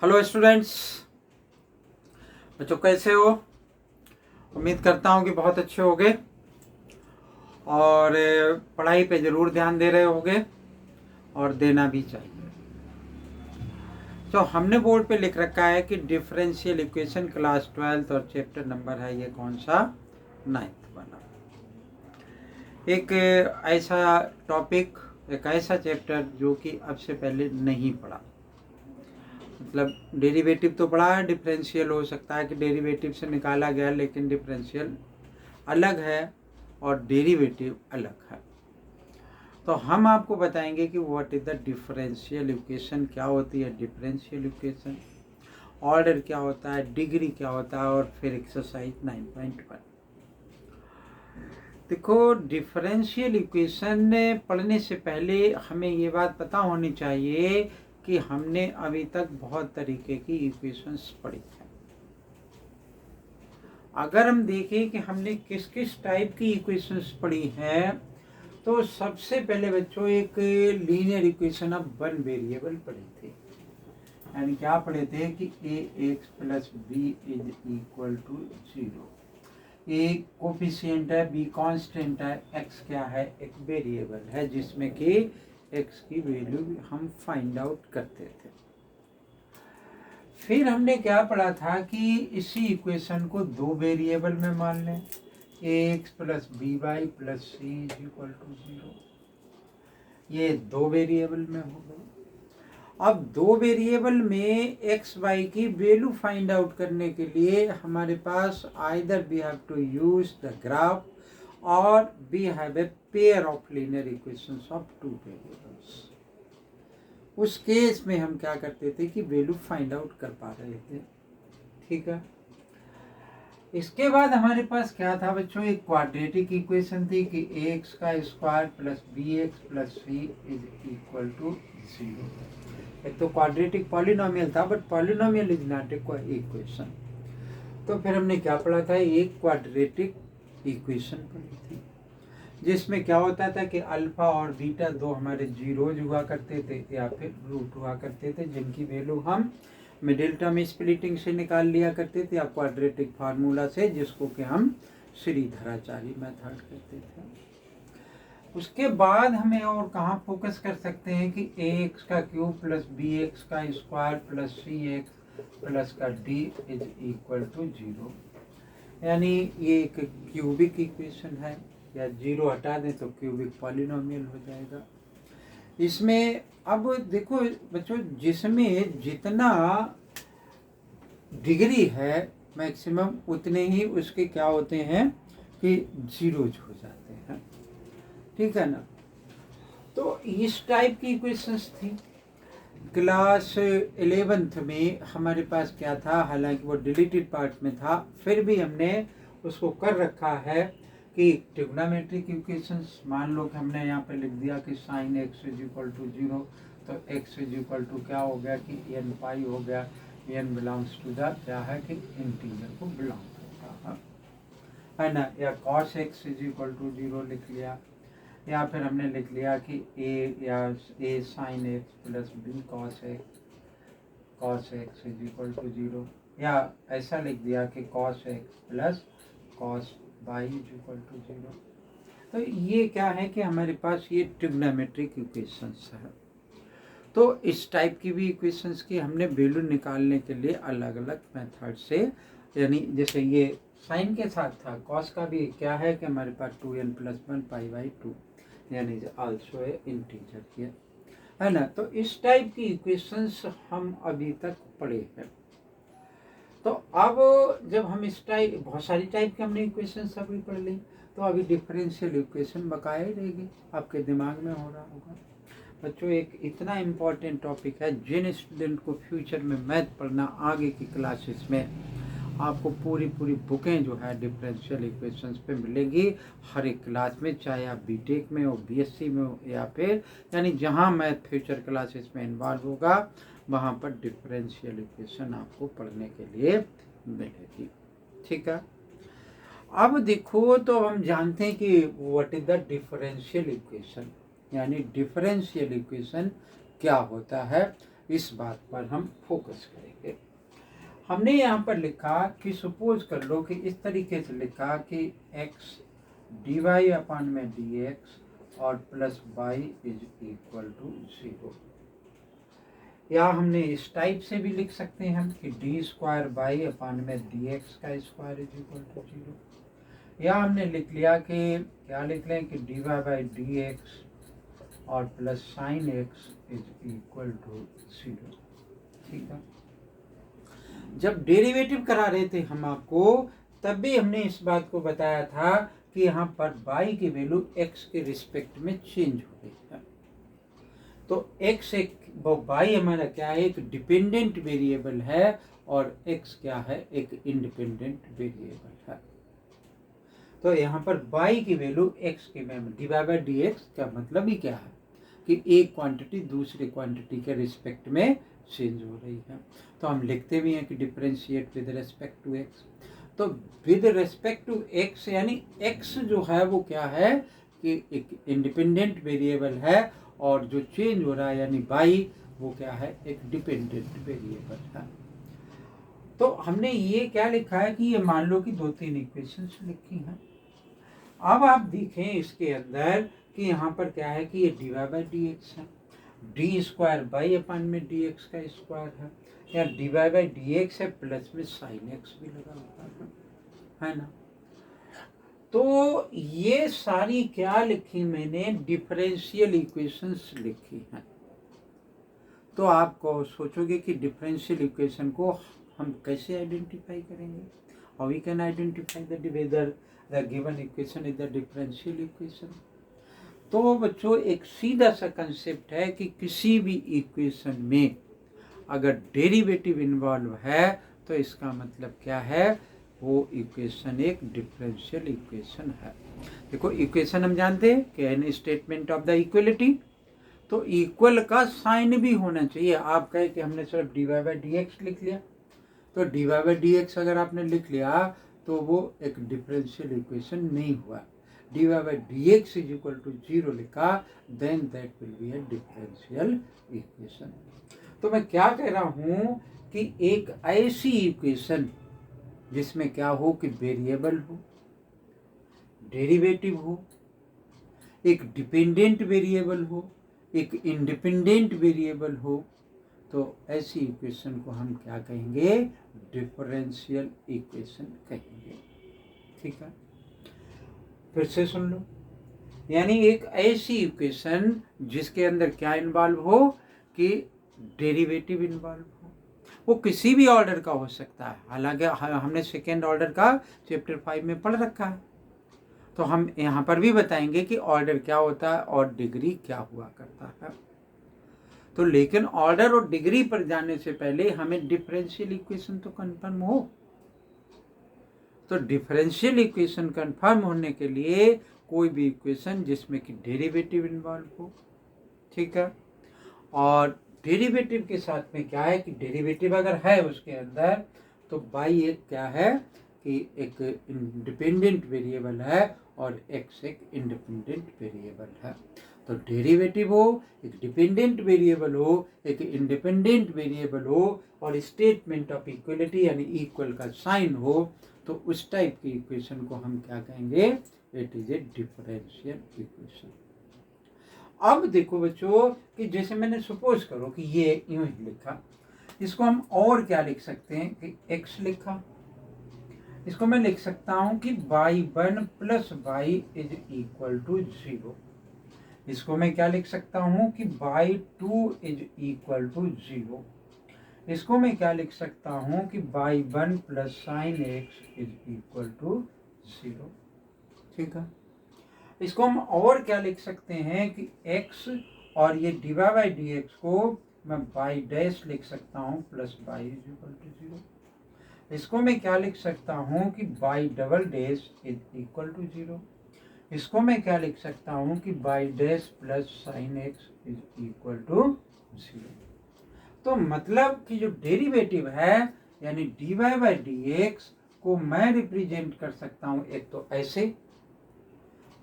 Hello students, बच्चों कैसे हो। उम्मीद करता हूँ कि बहुत अच्छे होगे और पढ़ाई पे ज़रूर ध्यान दे रहे होगे और देना भी चाहिए। तो हमने बोर्ड पे लिख रखा है कि डिफरेंशियल इक्वेशन क्लास 12 और चैप्टर नंबर है ये कौन सा, 9th वाला। एक ऐसा टॉपिक, एक ऐसा चैप्टर जो कि अब से पहले नहीं पढ़ा। मतलब डेरिवेटिव तो पढ़ा है, डिफरेंशियल हो सकता है कि डेरिवेटिव से निकाला गया, लेकिन डिफरेंशियल अलग है और डेरिवेटिव अलग है। तो हम आपको बताएंगे कि what is the differential equation, क्या होती है डिफरेंशियल इक्वेशन, ऑर्डर क्या होता है, डिग्री क्या होता है, और फिर एक्सरसाइज 9.1। देखो, डिफरेंशियल इक्वेशन पढ़ने से पहले हमें ये बात पता होनी चाहिए कि हमने अभी तक बहुत तरीके की इक्वेशंस पढ़ी हैं। अगर हम देखें कि हमने किस किस टाइप की इक्वेशंस पढ़ी हैं, तो सबसे पहले बच्चों एक linear equation of one variable पढ़ी थी। यानी क्या पढ़े थे कि ax plus b is equal to 0। A coefficient है, बी कांस्टेंट है, एक्स क्या है, एक वेरिएबल है जिसमें कि एक्स की वैल्यू हम फाइंड आउट करते थे। फिर हमने क्या पढ़ा था कि इसी इक्वेशन को दो वेरिएबल में मान लें, x plus b y plus c is equal to 0। ये दो वेरिएबल में हो गए। अब दो वेरिएबल में एक्स वाई की वैल्यू फाइंड आउट करने के लिए हमारे पास either we have to use the graph और we have a pair of linear equations of two variables. उस केस में हम क्या करते थे कि वैल्यू फाइंड आउट कर पा रहे थे। ठीक है। इसके बाद हमारे पास क्या था बच्चों, एक क्वाड्रेटिक इक्वेशन थी कि एक्स का square plus b x plus c is equal to 0। एक तो क्वाड्रेटिक पॉलिनोमियल था, but polynomial is not a equation. तो फिर हमने क्या पढ़ा था, एक क्वाड्रेटिक इक्वेशन पढ़ी थी जिसमें क्या होता था कि अल्फा और बीटा दो हमारे जीरोज हुआ करते थे या फिर रूट हुआ करते थे, जिनकी वैल्यू हम मिडिल टर्म स्प्लिटिंग से निकाल लिया करते थे या क्वाड्रेटिक फार्मूला से, जिसको कि हम श्रीधराचार्य मेथड कहते थे। उसके बाद हमें और कहाँ फोकस कर सकते हैं कि ए एक्स का क्यूब प्लस बी एक्स का स्क्वायर प्लस सी एक्स प्लस का डी इज इक्वल टू 0। यानी ये एक क्यूबिक इक्वेशन है, या 0 हटा दें तो क्यूबिक पॉलिनोमियल हो जाएगा। इसमें अब देखो बच्चों, जिसमें जितना डिग्री है मैक्सिमम, उतने ही उसके क्या होते हैं कि जीरोज हो जाते हैं। ठीक है ना। तो इस टाइप की इक्वेशंस थी। क्लास 11th में हमारे पास क्या था, हालांकि वो डिलीटेड पार्ट में था, फिर भी हमने उसको कर रखा है कि ट्रिग्नोमेट्रिक इक्वेशंस। मान लो कि हमने यहाँ पे लिख दिया कि sine x is equal to 0, तो एक्स इज इक्वल टू क्या हो गया कि एन पाई हो गया। एन बिलोंग्स टू द क्या है कि इंटीजर को बिलोंग करता है ना। या cos X is equal to 0 लिख लिया, या फिर हमने लिख लिया कि A sine X plus B cos X is equal to 0, या ऐसा लिख दिया कि cos X plus cos Y is equal to 0। तो ये क्या है कि हमारे पास ये ट्रिग्नोमेट्रिक इक्वेशंस है। तो इस टाइप की भी इक्वेशंस की हमने वैल्यू निकालने के लिए अलग अलग मेथड से, यानी जैसे ये साइन के साथ था, कॉस का भी क्या है कि हमारे पास 2n प्लस 1 पाई बाई 2 यानी आल्सो ए इंटीजर किया है ना। तो इस टाइप की इक्वेशंस हम अभी तक पढ़े हैं। तो अब जब हम इस टाइप, बहुत सारी टाइप की हमने इक्वेशंस अभी पढ़ ली, तो अभी डिफरेंशियल इक्वेशन बकाया रहेगी, आपके दिमाग में हो रहा होगा। बच्चों, एक इतना इम्पोर्टेंट टॉपिक है, जिन स्टूडेंट को फ्यूचर में मैथ पढ़ना, आगे की क्लासेस में आपको पूरी बुकें जो है डिफरेंशियल इक्वेशंस पे मिलेगी हर एक क्लास में, चाहे आप बीटेक में हो, बीएससी में हो, या फिर यानी जहां मैथ फ्यूचर क्लासेस में इन्वॉल्व होगा वहां पर डिफरेंशियल इक्वेशन आपको पढ़ने के लिए मिलेगी। ठीक है। अब देखो, तो हम जानते हैं कि what is the differential equation, यानी डिफरेंशियल इक्वेशन क्या होता है। इस बात पर हम फोकस करेंगे। हमने यहाँ पर लिखा कि सपोज कर लो कि इस तरीके से लिखा कि x dy अपॉन में dx और plus y is equal to 0, या हमने इस टाइप से भी लिख सकते हैं हम कि डी स्क्वायर बाई अपॉन में dx का स्क्वायर इज इक्वल टू 0, या हमने लिख लिया कि क्या लिख लें कि dy बाई dx और plus sine x is equal to 0। ठीक है, जब डेरिवेटिव करा रहे थे हम आपको, तब भी हमने इस बात को बताया था कि यहाँ पर y की वैल्यू x के रिस्पेक्ट में चेंज हो गई है। तो x एक y हमारा क्या है, एक डिपेंडेंट वेरिएबल है और x क्या है, एक इंडिपेंडेंट वेरिएबल है। तो यहाँ पर y की वैल्यू x के में dy बाई dx का मतलब ही क्या है कि एक क्वांटिटी दूसरे क्वांटिटी के रिस्पेक्ट में चेंज हो रही है। तो हम लिखते भी हैं कि differentiate with respect to x। तो विद रेस्पेक्ट टू x यानी x जो है वो क्या है कि एक इंडिपेंडेंट वेरिएबल है, और जो चेंज हो रहा है यानी y वो क्या है, एक डिपेंडेंट वेरिएबल है। तो हमने ये क्या लिखा है कि ये मान लो कि 2-3 इक्वेशंस लिखी हैं। अब आप देखें इसके अंदर कि यहाँ पर क्या है कि ये d Y by D x है, डी स्क्वायर बाई अपन में डी एक्स का स्क्वायर है, या d Y by D x है प्लस में साइन एक्स भी लगा हुआ है ना। तो ये सारी क्या लिखी मैंने, डिफरेंशियल इक्वेशंस लिखी हैं। तो आपको सोचोगे कि डिफरेंशियल इक्वेशन को हम कैसे आइडेंटिफाई करेंगे, how we can identify that whether the given equation is the differential equation. तो बच्चों एक सीधा सा कंसेप्ट है कि किसी भी इक्वेशन में अगर डेरिवेटिव इन्वॉल्व है तो इसका मतलब क्या है, वो इक्वेशन एक डिफरेंशियल इक्वेशन है। देखो इक्वेशन हम जानते हैं कि an statement of the equality, तो इक्वल का साइन भी होना चाहिए। आप कहे कि हमने सिर्फ d Y by D x लिख लिया, तो d Y by D x अगर आपने लिख लिया तो वो एक डिफरेंशियल इक्वेशन नहीं हुआ। D Y by D x is equal to 0 लिखा, then that will be a differential equation. तो मैं क्या कह रहा हूँ कि एक ऐसी इक्वेशन जिसमें क्या हो कि वेरिएबल हो, डेरिवेटिव हो, एक डिपेंडेंट वेरिएबल हो, एक इंडिपेंडेंट वेरिएबल हो, तो ऐसी इक्वेशन को हम क्या कहेंगे, डिफरेंशियल इक्वेशन कहेंगे। ठीक है, फिर से सुन लो, यानी एक ऐसी इक्वेशन जिसके अंदर क्या इन्वॉल्व हो कि डेरिवेटिव इन्वॉल्व हो, वो किसी भी ऑर्डर का हो सकता है। हालांकि हमने सेकेंड ऑर्डर का चैप्टर 5 में पढ़ रखा है, तो हम यहाँ पर भी बताएंगे कि ऑर्डर क्या होता है और डिग्री क्या हुआ करता है। तो लेकिन ऑर्डर और डिग्री पर जाने से पहले हमें डिफरेंशियल इक्वेशन तो कंफर्म हो। तो डिफरेंशियल इक्वेशन कंफर्म होने के लिए कोई भी इक्वेशन जिसमें कि डेरिवेटिव इन्वॉल्व हो, ठीक है, और डेरिवेटिव के साथ में क्या है कि डेरिवेटिव अगर है उसके अंदर तो बाई एक क्या है कि एक इंडिपेंडेंट वेरिएबल है और एक्स एक इंडिपेंडेंट वेरिएबल है। तो डेरिवेटिव हो, एक डिपेंडेंट वेरिएबल हो, एक इंडिपेंडेंट वेरिएबल हो, और स्टेटमेंट ऑफ इक्वलिटी यानी इक्वल का साइन हो, तो उस टाइप की इक्वेशन को हम क्या कहेंगे, it is a differential equation. अब देखो बच्चों कि जैसे मैंने सपोज करो कि ये यूं ही लिखा, इसको हम और क्या लिख सकते हैं कि x लिखा, इसको मैं लिख सकता हूं कि y1 plus y is equal to 0। इसको मैं क्या लिख सकता हूं कि y2 इज इक्वल टू 0। इसको मैं क्या लिख सकता हूं कि y1 plus sine x is equal to 0। ठीक है, इसको हम और क्या लिख सकते हैं कि x और ये d Y by D x को मैं y डैश लिख सकता हूँ plus y is equal to 0। इसको मैं क्या लिख सकता हूँ कि y double dash is equal to 0। इसको मैं क्या लिख सकता हूँ कि y dash plus sine x is equal to 0। तो मतलब कि जो डेरिवेटिव है यानी d Y by D x को मैं रिप्रेजेंट कर सकता हूँ एक तो ऐसे,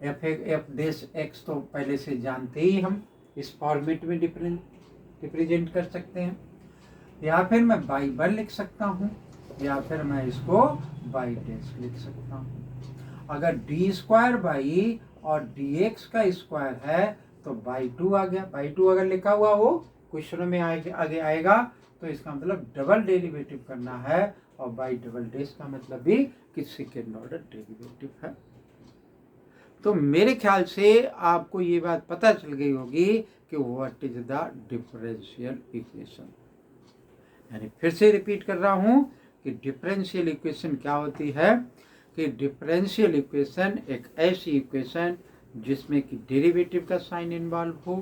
एफ डैश एक्स तो पहले से जानते ही हम इस फॉर्मेट में रिप्रेजेंट कर सकते हैं, या फिर मैं बाई वन लिख सकता हूँ, या फिर मैं इसको बाई डैश लिख सकता हूँ। अगर डी स्क्वायर बाई और डी एक्स का स्क्वायर है तो बाई टू आ गया। बाई टू अगर लिखा हुआ हो क्वेश्चन में आगे आएगा तो इसका मतलब डबल डेरिवेटिव करना है, और बाई डबल डैश का मतलब भी कि सेकेंड ऑर्डर डेरिवेटिव है। तो मेरे ख्याल से आपको ये बात पता चल गई होगी कि what is the differential equation. यानी फिर से रिपीट कर रहा हूं कि डिफरेंशियल इक्वेशन क्या होती है, कि डिफरेंशियल इक्वेशन एक ऐसी इक्वेशन जिसमें कि डेरिवेटिव का साइन इन्वॉल्व हो,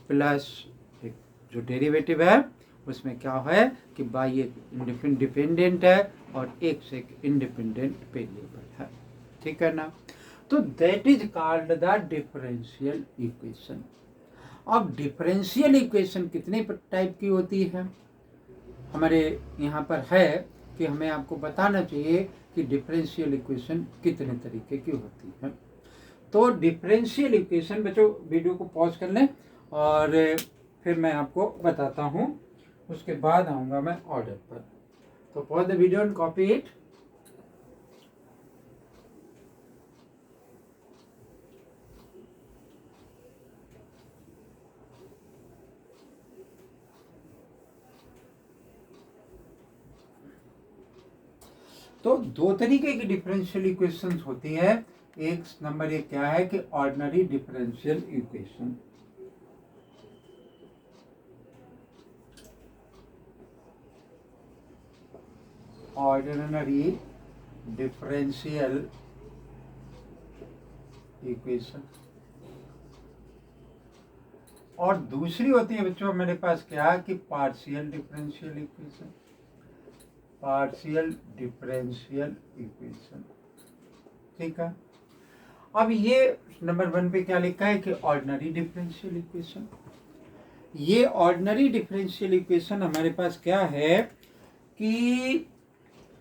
प्लस एक जो डेरिवेटिव है उसमें क्या है कि बाई एक डिपेंडेंट है और एक से एक इंडिपेंडेंट वेरिएबल है। ठीक है ना। तो that is called the differential equation. अब डिफरेंशियल इक्वेशन कितने टाइप की होती है हमारे यहाँ पर है कि हमें आपको बताना चाहिए कि डिफरेंशियल इक्वेशन कितने तरीके की होती है। तो डिफरेंशियल इक्वेशन, बच्चों वीडियो को पॉज कर लें और फिर मैं आपको बताता हूँ, उसके बाद आऊँगा मैं ऑर्डर पर। तो pause the video and copy it. तो दो तरीके की डिफरेंशियल इक्वेशंस होती है। एक नंबर एक क्या है कि ordinary differential equation, ordinary differential equation. और दूसरी होती है बच्चों मेरे पास क्या कि partial differential equation, partial differential equation. ठीक है। अब ये नंबर वन पे क्या लिखा है कि ऑर्डिनरी डिफरेंशियल इक्वेशन। ये ऑर्डिनरी डिफरेंशियल इक्वेशन हमारे पास क्या है कि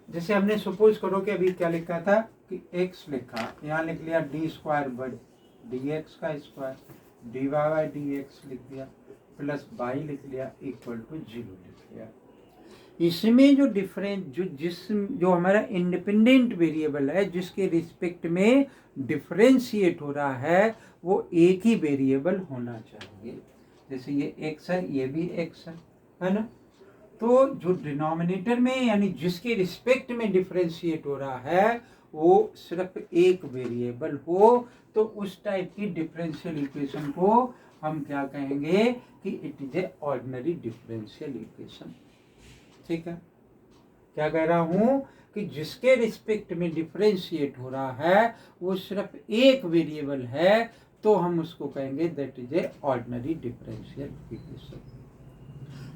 जैसे हमने सपोज करो कि अभी क्या लिखा था कि x लिखा, यहाँ लिख लिया D square by D x का square, D Y by D x लिख दिया, प्लस बाई लिख लिया इक्वल टू 0 लिख लिया। इसमें जो जो हमारा इंडिपेंडेंट वेरिएबल है जिसके रिस्पेक्ट में डिफरेंशिएट हो रहा है वो एक ही वेरिएबल होना चाहिए। जैसे ये x है, ये भी x है ना। तो जो डिनोमिनेटर में यानी जिसके रिस्पेक्ट में डिफरेंशिएट हो रहा है वो सिर्फ एक वेरिएबल हो, तो उस टाइप की डिफरेंशियल इक्वेशन को हम क्या कहेंगे कि it is a ordinary differential equation. ठीक है। क्या कह रहा हूं कि जिसके रिस्पेक्ट में डिफरेंशिएट हो रहा है वो सिर्फ एक वेरिएबल है, तो हम उसको कहेंगे that is a ordinary differential equation.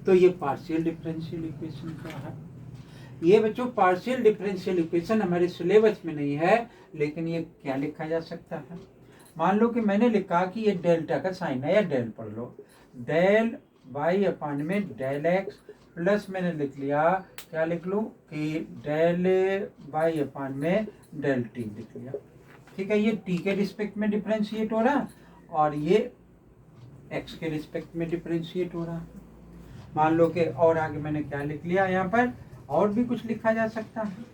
तो ये पार्शियल डिफरेंशियल इक्वेशन क्या है? ये बच्चों पार्शियल डिफरेंशियल इक्वेशन हमारे सिलेबस में नहीं है, लेकिन ये क्या लिखा जा सकता है। मान लो कि मैंने लिखा कि ये डेल्टा का साइन है, या डेल पढ़ लो, डेल वाई अपान में डेल एक्स, प्लस मैंने लिख लिया क्या लिख लूँ कि डेल वाई अपान में डेल टी लिख लिया। ठीक है। ये टी के रिस्पेक्ट में डिफरेंशिएट हो रहा है और ये एक्स के रिस्पेक्ट में डिफरेंशिएट हो रहा है। मान लो कि और आगे मैंने क्या लिख लिया, यहाँ पर और भी कुछ लिखा जा सकता है।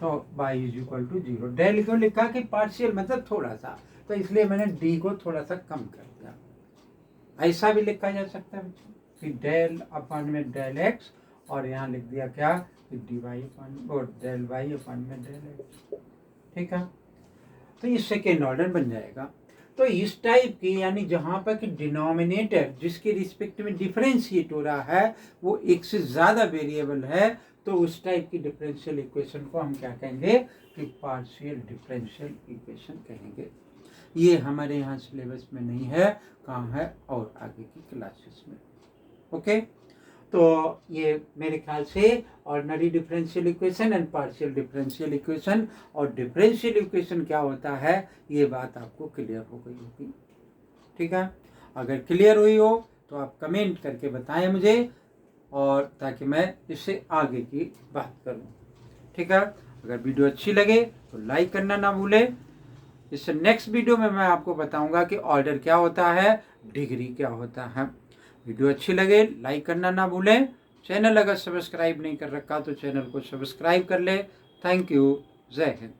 तो y is equal to 0। Del क्यों लिखा कि पार्शियल मतलब थोड़ा सा, तो इसलिए मैंने d को थोड़ा सा कम कर दिया। ऐसा भी लिखा जा सकता है कि डेल अपान में डेल x, और यहाँ लिख दिया क्या कि dy अपान और डेल y अपान में डेल x। ठीक है। तो ये सेकेंड ऑर्डर बन जाएगा। तो इस टाइप की यानी जहां पर कि डिनोमिनेटर जिसके रिस्पेक्ट में डिफरेंशिएट हो रहा है वो एक से ज्यादा वेरिएबल है, तो उस टाइप की डिफरेंशियल इक्वेशन को हम क्या कहेंगे कि पार्शियल डिफरेंशियल इक्वेशन कहेंगे। ये हमारे यहाँ सिलेबस में नहीं है, कहाँ है और आगे की क्लासेस में। ओके। तो ये मेरे ख्याल से ordinary differential equation and partial differential equation और डिफरेंशियल इक्वेशन क्या होता है ये बात आपको क्लियर हो गई होगी। ठीक है। अगर क्लियर हुई हो तो आप कमेंट करके बताएं मुझे, और ताकि मैं इससे आगे की बात करूं। ठीक है। अगर वीडियो अच्छी लगे तो लाइक करना ना भूलें। इससे नेक्स्ट वीडियो में मैं आपको बताऊंगा कि ऑर्डर क्या होता है, डिग्री क्या होता है। वीडियो अच्छी लगे लाइक करना ना भूलें। चैनल अगर सब्सक्राइब नहीं कर रखा तो चैनल को सब्सक्राइब कर ले। Thank you. जय हिंद।